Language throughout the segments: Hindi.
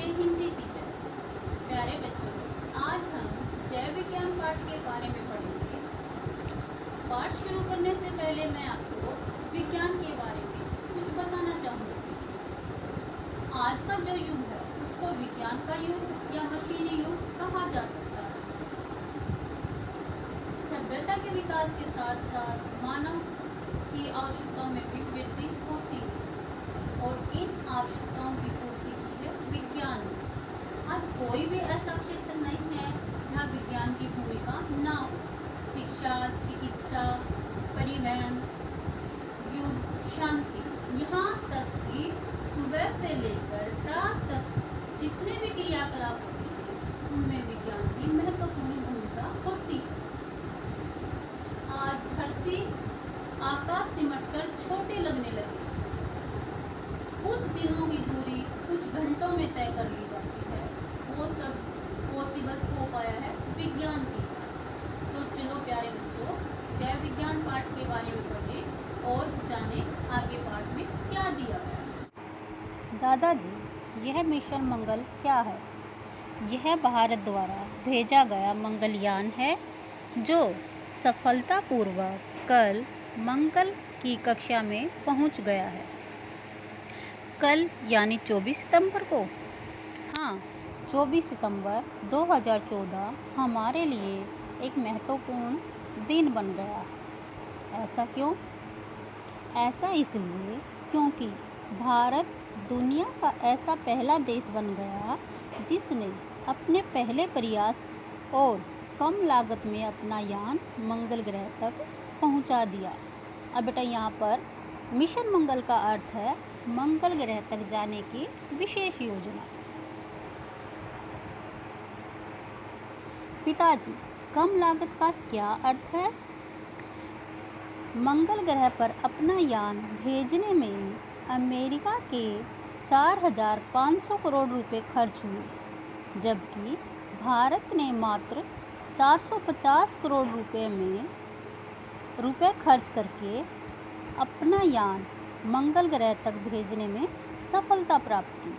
आपके हिंदी टीचर। प्यारे बच्चों, आज हम जैव विज्ञान पाठ के बारे में पढ़ेंगे। पाठ शुरू करने से पहले मैं आपको विज्ञान के बारे में कुछ बताना चाहूँगी। आज का जो युग है उसको विज्ञान का युग या मशीनी युग कहा जा सकता है। सभ्यता के विकास के साथ साथ मानव की आवश्यकताओं में भी वृद्धि होती है और इन आवश्यकताओं की पूर्ति की है विज्ञान ने। आज कोई भी ऐसा क्षेत्र नहीं है जहाँ विज्ञान की भूमिका ना हो। शिक्षा, चिकित्सा, परिवहन, युद्ध, शांति, यहाँ तक कि सुबह से लेकर रात तक जितने भी क्रियाकलाप होते हैं उनमें विज्ञान की महत्वपूर्ण भूमिका होती है। आज धरती आकाश सिमटकर छोटे लगने लगे। कुछ दिनों की दूरी कुछ घंटों में तय कर ली जाती है। वो सब पॉसिबल हो पाया है विज्ञान की। तो चलो प्यारे बच्चों, जैव विज्ञान पाठ के बारे में पढ़ें और जाने आगे पाठ में क्या दिया गया है। दादाजी, यह मिशन मंगल क्या है? यह भारत द्वारा भेजा गया मंगलयान है जो सफलतापूर्वक कल मंगल की कक्षा में पहुंच गया है। कल यानी 24 सितंबर को। हाँ, 24 सितंबर 2014 हमारे लिए एक महत्वपूर्ण दिन बन गया। ऐसा क्यों? ऐसा इसलिए क्योंकि भारत दुनिया का ऐसा पहला देश बन गया जिसने अपने पहले प्रयास और कम लागत में अपना यान मंगल ग्रह तक पहुंचा दिया। अब बेटा यहाँ पर मिशन मंगल का अर्थ है मंगल ग्रह तक जाने की विशेष योजना। पिताजी, कम लागत का क्या अर्थ है? मंगल ग्रह पर अपना यान भेजने में अमेरिका के 4,500 करोड़ रुपए खर्च हुए, जबकि भारत ने मात्र 450 करोड़ रुपए खर्च करके अपना यान मंगल ग्रह तक भेजने में सफलता प्राप्त की।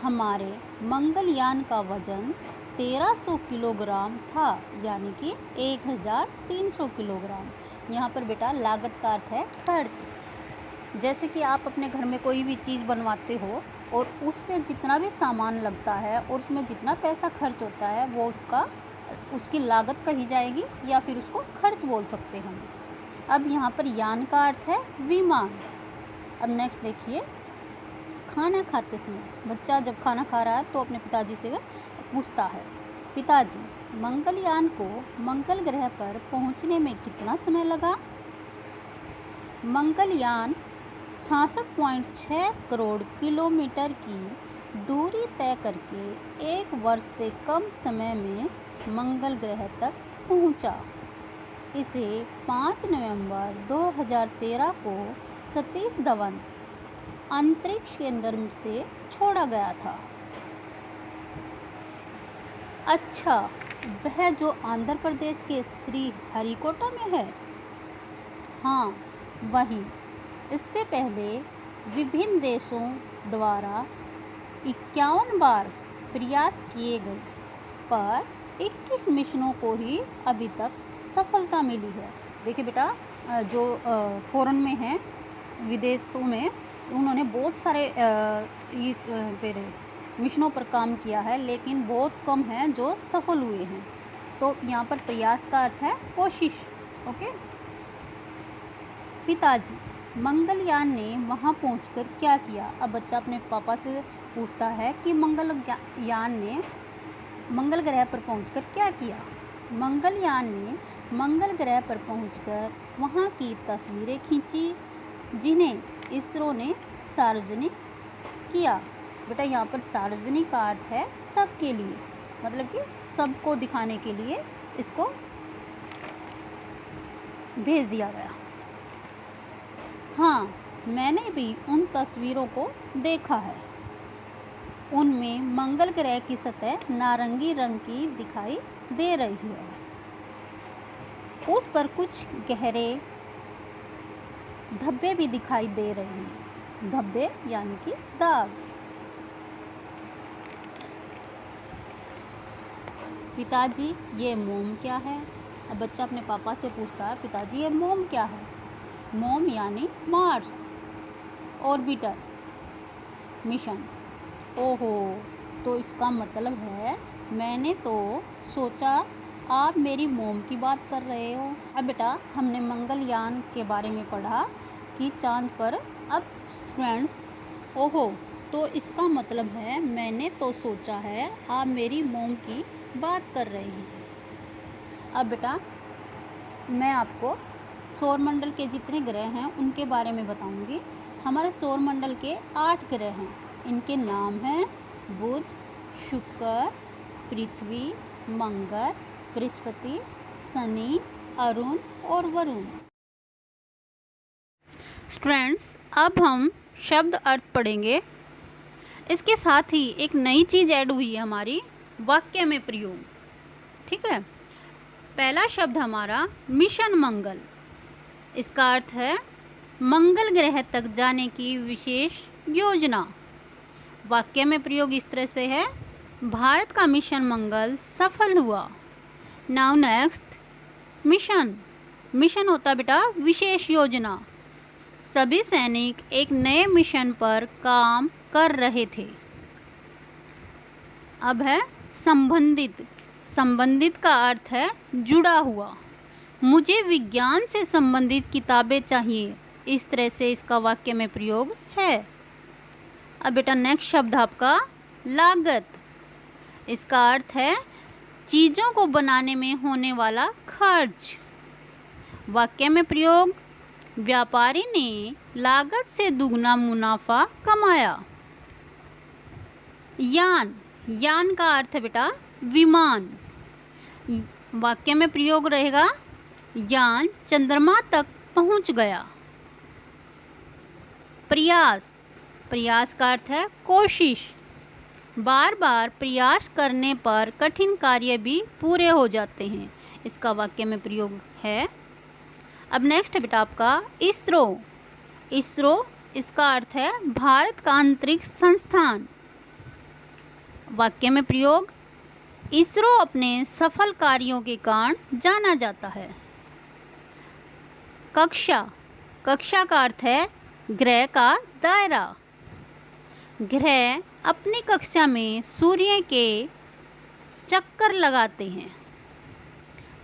हमारे मंगलयान का वजन 1300 किलोग्राम था, यानी कि 1300 किलोग्राम। यहाँ पर बेटा लागत का अर्थ है खर्च। जैसे कि आप अपने घर में कोई भी चीज़ बनवाते हो और उसमें जितना भी सामान लगता है और उसमें जितना पैसा खर्च होता है वो उसकी लागत कही जाएगी या फिर उसको खर्च बोल सकते हैं। अब यहाँ पर यान का अर्थ है विमान। अब नेक्स्ट देखिए, खाना खाते समय बच्चा जब खाना खा रहा है तो अपने पिताजी से पूछता है, पिताजी, मंगलयान को मंगल ग्रह पर पहुँचने में कितना समय लगा? मंगलयान 66.6 करोड़ किलोमीटर की दूरी तय करके 1 वर्ष से कम समय में मंगल ग्रह तक पहुंचा। इसे 5 नवंबर 2013 को सतीश धवन अंतरिक्ष केंद्र से छोड़ा गया था। अच्छा, वह जो आंध्र प्रदेश के श्रीहरिकोटा में है? हाँ, वही। इससे पहले विभिन्न देशों द्वारा 51 बार प्रयास किए गए, पर 21 मिशनों को ही अभी तक सफलता मिली है। देखिए बेटा, जो फॉरेन में हैं, विदेशों में, उन्होंने बहुत सारे मिशनों पर काम किया है, लेकिन बहुत कम हैं जो सफल हुए हैं। तो यहाँ पर प्रयास का अर्थ है कोशिश। ओके। पिताजी, मंगलयान ने वहाँ पहुँचकर क्या किया? अब बच्चा अपने पापा से पूछता है कि मंगलयान ने मंगल ग्रह पर पहुंचकर क्या किया? मंगलयान ने मंगल ग्रह पर पहुंचकर वहां की तस्वीरें खींची, जिन्हें इसरो ने सार्वजनिक किया। बेटा यहाँ पर सार्वजनिक का अर्थ है सबके लिए, मतलब कि सबको दिखाने के लिए इसको भेज दिया गया। हाँ, मैंने भी उन तस्वीरों को देखा है। उनमें मंगल ग्रह की सतह नारंगी रंग की दिखाई दे रही है। उस पर कुछ गहरे धब्बे भी दिखाई दे रहे हैं। धब्बे यानी कि दाग। पिताजी ये मोम क्या है? अब बच्चा अपने पापा से पूछता है, पिताजी ये मोम क्या है? मोम यानी मार्स ऑर्बिटर मिशन। ओहो, तो इसका मतलब है मैंने तो सोचा आप मेरी मोम की बात कर रहे हो। अब बेटा हमने मंगलयान के बारे में पढ़ा कि चांद पर। अब फ्रेंड्स, ओहो, तो इसका मतलब है मैंने तो सोचा है आप मेरी मोम की बात कर रहे हैं। अब बेटा मैं आपको सौरमंडल के जितने ग्रह हैं उनके बारे में बताऊंगी। हमारे सौरमंडल के 8 ग्रह हैं। इनके नाम हैं बुध, शुक्र, पृथ्वी, मंगल, बृहस्पति, शनि, अरुण और वरुण। स्टूडेंट्स, अब हम शब्द अर्थ पढ़ेंगे। इसके साथ ही एक नई चीज़ ऐड हुई है हमारी वाक्य में प्रयोग। ठीक है, पहला शब्द हमारा मिशन मंगल। इसका अर्थ है मंगल ग्रह तक जाने की विशेष योजना। वाक्य में प्रयोग इस तरह से है, भारत का मिशन मंगल सफल हुआ। Now next, mission. मिशन होता बेटा विशेष योजना। सभी सैनिक एक नए मिशन पर काम कर रहे थे। अब है संबंधित। संबंधित का अर्थ है जुड़ा हुआ। मुझे विज्ञान से संबंधित किताबें चाहिए। इस तरह से इसका वाक्य में प्रयोग है। अब बेटा नेक्स्ट शब्द आपका लागत। इसका अर्थ है चीज़ों को बनाने में होने वाला खर्च। वाक्य में प्रयोग, व्यापारी ने लागत से दुगना मुनाफा कमाया। यान। यान का अर्थ है बेटा विमान। वाक्य में प्रयोग रहेगा, यान चंद्रमा तक पहुंच गया। प्रयास। प्रयास का अर्थ है कोशिश। बार बार प्रयास करने पर कठिन कार्य भी पूरे हो जाते हैं। इसका वाक्य में प्रयोग है। अब नेक्स्ट है बेटा आपका इसरो। इसरो इसका अर्थ है भारत का अंतरिक्ष संस्थान। वाक्य में प्रयोग, इसरो अपने सफल कार्यों के कारण जाना जाता है। कक्षा। कक्षा का अर्थ है ग्रह का दायरा। ग्रह अपनी कक्षा में सूर्य के चक्कर लगाते हैं।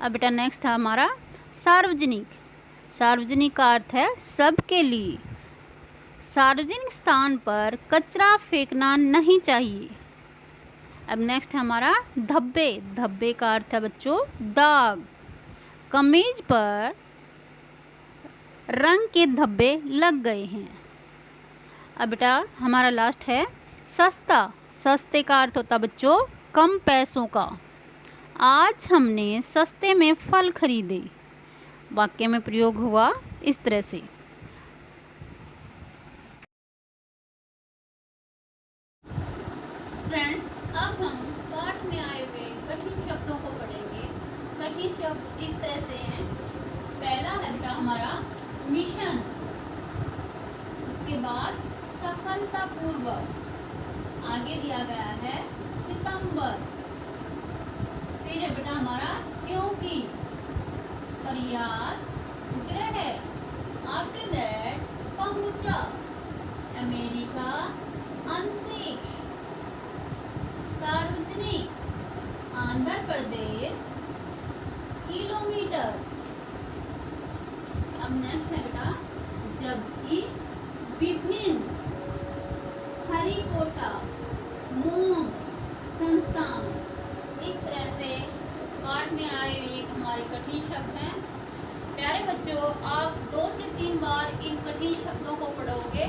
अब बेटा नेक्स्ट है हमारा सार्वजनिक। सार्वजनिक का अर्थ है सबके लिए। सार्वजनिक स्थान पर कचरा फेंकना नहीं चाहिए। अब नेक्स्ट है हमारा धब्बे। धब्बे का अर्थ है बच्चों दाग। कमीज पर रंग के धब्बे लग गए हैं। अब बेटा हमारा लास्ट है सस्ता। सस्ते का अर्थ होता बच्चों कम पैसों का। आज हमने सस्ते में फल खरीदे। वाक्य में प्रयोग हुआ इस तरह से। फ्रेंड्स, अब हम पाठ में आए हुए कठिन शब्दों को पढ़ेंगे। कठिन शब्द इस तरह से हैं। पहला है बेटा हमारा मिशन। उसके बाद सफलतापूर्वक। आगे दिया गया है सितंबर। फिर है बेटा हमारा क्योंकि, प्रयास, ग्रह, आफ्टर दैट पहुंचा, अमेरिका, अंतरिक्ष, सार्वजनिक, आंध्र प्रदेश, किलोमीटर। अब नेक्स्ट है बेटा जबकि, विभिन्न, हरिकोटा, मोम, संस्थान। इस तरह से पाठ में आए एक हमारे कठिन शब्द हैं। प्यारे बच्चों, आप 2 से 3 बार इन कठिन शब्दों को पढ़ोगे